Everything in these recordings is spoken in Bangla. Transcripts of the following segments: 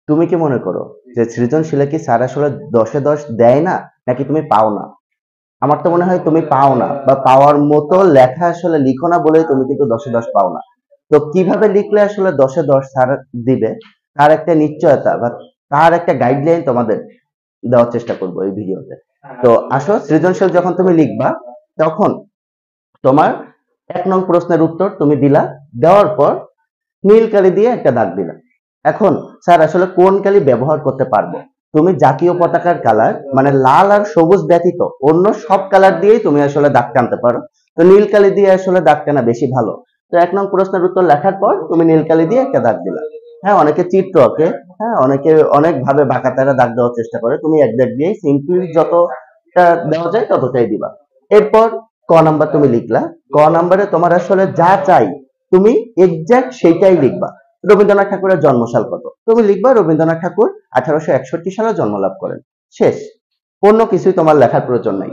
তুমি কি মনে করো যে সৃজনশীলে কি স্যার আসলে 10-এ 10 দেয় না, নাকি তুমি পাও না? আমার তো মনে হয় তুমি পাও না, বা পাওয়ার মতো লেখা আসলে লিখো না বলেই তুমি কিন্তু 10-এ 10 পাও না। তো কিভাবে লিখলে আসলে 10-এ 10 স্যার দিবে, তার একটা নিশ্চয়তা বা তার একটা গাইডলাইন তোমাদের দেওয়ার চেষ্টা করবো এই ভিডিওতে। তো আসো, সৃজনশীল যখন তুমি লিখবা তখন তোমার 1 নং প্রশ্নের উত্তর তুমি দিলা, দেওয়ার পর নীল কালি দিয়ে একটা দাগ দিলা। এখন স্যার আসলে কোন কালি ব্যবহার করতে পারবো? তুমি জাতীয় পতাকার কালার মানে লাল আর সবুজ ব্যতীত অন্য সব কালার দিয়েই তুমি আসলে দাগ টানতে পারো। তো নীল কালি দিয়ে আসলে দাগ টানা বেশি ভালো। তো 1 নং প্রশ্নের উত্তর লেখার পর তুমি নীল কালি দিয়ে একটা দাগ দিলা। হ্যাঁ, অনেকে চিত্র আঁকে, হ্যাঁ অনেকে অনেক ভাবে বাঁকাতারা দাগ দেওয়ার চেষ্টা করে, তুমি এক দাগ দিয়ে সিম্পলি যতটা দেওয়া যায় ততটাই দিবা। এরপর ক নাম্বার তুমি লিখলা। ক নাম্বারে তোমার আসলে যা চাই তুমি এক্সাক্ট সেইটাই লিখবা। রবীন্দ্রনাথ ঠাকুরের জন্মসাল কত, তুমি লিখবা রবীন্দ্রনাথ ঠাকুর 1861 সালে জন্মলাভ করেন, শেষ। অন্য কিছুই তোমার লেখার প্রয়োজন নাই।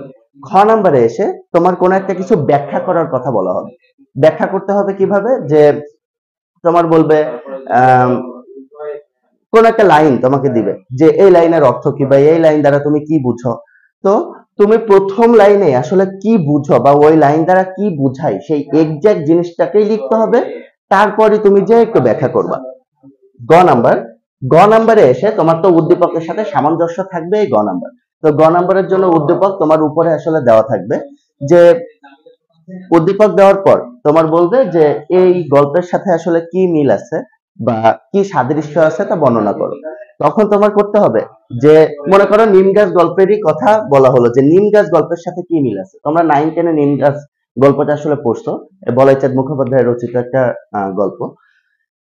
খ নাম্বারে এসে তোমার কোন একটা কিছু ব্যাখ্যা করার কথা বলা হবে। ব্যাখ্যা করতে হবে কিভাবে, যে তোমার বলবে কোন একটা লাইন তোমাকে দিবে যে এই লাইনের অর্থ কি, বা এই লাইন দ্বারা তুমি কি বুঝো। তো তুমি প্রথম লাইনে আসলে কি বুঝো বা ওই লাইন দ্বারা কি বুঝাই সেই এক্সাক্ট জিনিসটাকেই লিখতে হবে। তারপরে তুমি যে একটু ব্যাখ্যা করবা। গ নাম্বার, গ নাম্বারে এসে তোমার তো উদ্দীপকের সাথে সামঞ্জস্য থাকবে এই গ নাম্বার। তো গ নাম্বারের জন্য উদ্দীপক তোমার উপরে আসলে দেওয়া থাকবে, যে উদ্দীপক দেওয়ার পর তোমার বলবে যে এই গল্পের সাথে আসলে কি মিল আছে বা কি সাদৃশ্য আছে তা বর্ণনা করো। তখন তোমার করতে হবে যে, মনে করো নিম গাছ গল্পেরই কথা বলা হলো, যে নিম গাছ গল্পের সাথে কি মিল আছে। তোমরা 9-10-এ নিম গাছ গল্পটা আসলে পড়ছো, বলাইচাঁদ মুখোপাধ্যায়ের রচিত একটা গল্প।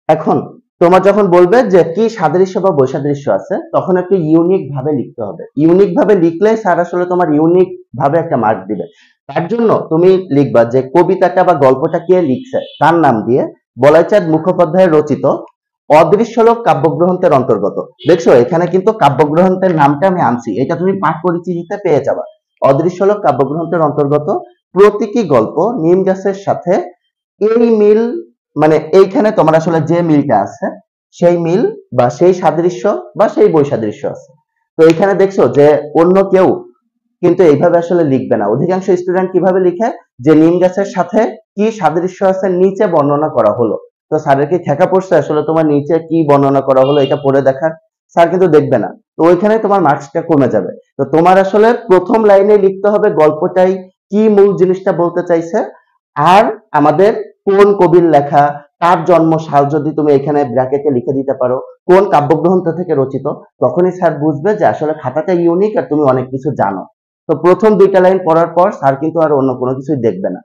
এখন তোমার যখন বলবে যে কি সাদৃশ্য বা বৈসাদৃশ্য আছে, তখন একটু ইউনিক ভাবে লিখতে হবে। ইউনিক ভাবে লিখলে স্যার আসলে তোমার ইউনিক ভাবে একটা মার্ক দিবে। তার জন্য তুমি লিখবা যে কবিতাটা বা গল্পটা কে লিখছে তার নাম দিয়ে বলাইচাঁদ মুখোপাধ্যায়ের রচিত অদৃশ্যলোক কাব্যগ্রন্থের অন্তর্গত। দেখছো এখানে কিন্তু কাব্যগ্রন্থের নামটা আমি আনছি, এটা তুমি পাঠ পরিচিতিতে পেয়ে যাবা। অদৃশ্যলোক কাব্যগ্রন্থের অন্তর্গত প্রতীকী গল্প নিম গাছের সাথে এই মিল, মানে এইখানে তোমার আসলে যে মিলটা আছে সেই মিল বা সেই সাদৃশ্য বা সেই বৈসাদৃশ্য আছে। তো এখানে দেখছো যে অন্য কেউ কিন্তু এইভাবে আসলে লিখবে না। অধিকাংশ স্টুডেন্ট কিভাবে লিখে, যে নিম গাছের সাথে কি সাদৃশ্য আছে নিচে বর্ণনা করা হলো। তো স্যারের কি ঠেকা পড়ছে আসলে তোমার নিচে কি বর্ণনা করা হলো এটা পড়ে দেখার? স্যার কিন্তু দেখবে না। তো ওইখানে তোমার মার্কসটা কমে যাবে। তো তোমার আসলে প্রথম লাইনে লিখতে হবে গল্পটাই কি মূল জিনিসটা বলতে চাইছে, আর আমাদের কোন কবির লেখা, তার জন্মসাল যদি তুমি এখানে ব্র্যাকেটে লিখে দিতে পারো, কোন কাব্যগ্রন্থ থেকে রচিত, তখনই স্যার বুঝবে যে আসলে খাতাটা ইউনিক আর তুমি অনেক কিছু জানো। তো প্রথম 2টা লাইন পড়ার পর স্যার কিন্তু আর অন্য কোনো কিছুই দেখবে না।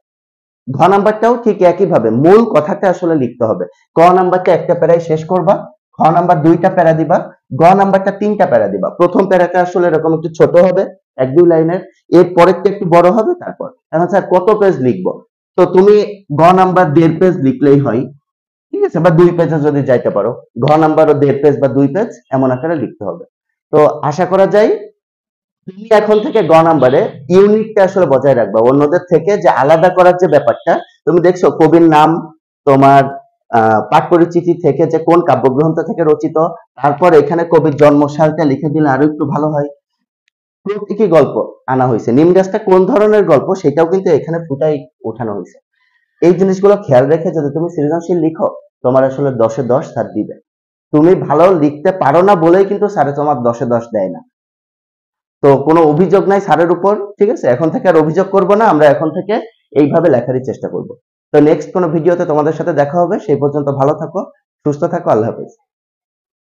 ঘ নাম্বারটাও ঠিক একই ভাবে মূল কথাটা আসলে লিখতে হবে। ক নাম্বারটা একটা প্যারায় শেষ করবা, খ নাম্বার 2টা প্যারা দিবা, গ নাম্বারটা 3টা প্যারা দিবা। প্রথম প্যারাটা আসলে এরকম একটু ছোট হবে, 1-2 লাইনের, এর পরেরটা একটু বড় হবে। তারপর এখন স্যার কত পেজ লিখবো, তো তুমি গ নাম্বার 1.5 পেজ লিখলেই হয়, ঠিক আছে, বা 2 পেজে যদি যাইতে পারো। ঘ নাম্বারও 1.5 পেজ বা 2 পেজ এমন আকারে লিখতে হবে। তো আশা করা যায় তুমি এখন থেকে গ নাম্বারে ইউনিকটা আসলে বজায় রাখবা অন্যদের থেকে, যে আলাদা করার যে ব্যাপারটা। তুমি দেখছো কবির নাম, তোমার পাঠ পরিচিতি থেকে যে কোন কাব্যগ্রন্থ থেকে রচিত, তারপর এখানে কবির জন্মসালটা লিখে দিলে আরো একটু ভালো হয়। প্রতীকী গল্প আনা হয়েছে, নিম গাছটা কোন ধরনের গল্প সেটাও কিন্তু এখানে ফুটাই ওঠানো হয়েছে। এই জিনিসগুলো খেয়াল রেখে যদি তুমি সৃজনশীল লিখো, তোমার আসলে 10-এ 10 স্যার দিবে। তুমি ভালো লিখতে পারো না বলেই কিন্তু স্যারে তোমার 10-এ 10 দেয় না। তো কোনো অভিযোগ নাই স্যারের উপর, ঠিক আছে? এখন থেকে আর অভিযোগ করব না, আমরা এখন থেকে এইভাবে লেখারই চেষ্টা করব। তো নেক্সট কোনো ভিডিওতে তোমাদের সাথে দেখা হবে। সেই পর্যন্ত ভালো থাকো, সুস্থ থাকো, আল্লাহ হাফেজ।